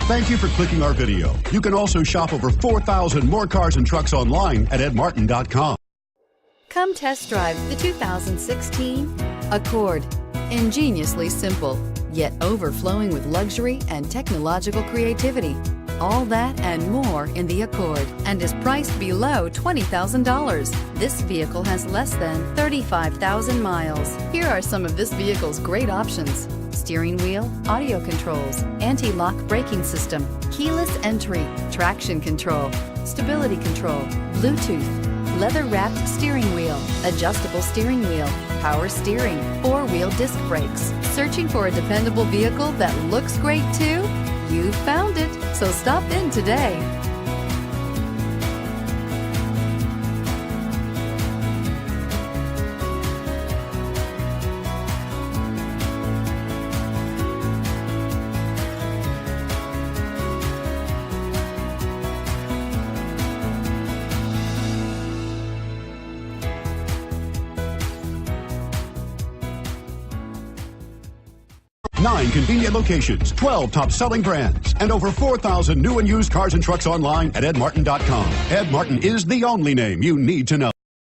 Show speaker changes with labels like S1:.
S1: Thank you for clicking our video. You can also shop over 4,000 more cars and trucks online at edmartin.com.
S2: Come test drive the 2016 Accord. Ingeniously simple, yet overflowing with luxury and technological creativity. All that and more in the Accord, and is priced below $20,000. This vehicle has less than 35,000 miles. Here are some of this vehicle's great options: steering wheel audio controls, anti-lock braking system, keyless entry, traction control, stability control, Bluetooth, leather-wrapped steering wheel, adjustable steering wheel, power steering, four-wheel disc brakes. Searching for a dependable vehicle that looks great too? You found it, so stop in today.
S1: Nine convenient locations, 12 top-selling brands, and over 4,000 new and used cars and trucks online at edmartin.com. Ed Martin is the only name you need to know.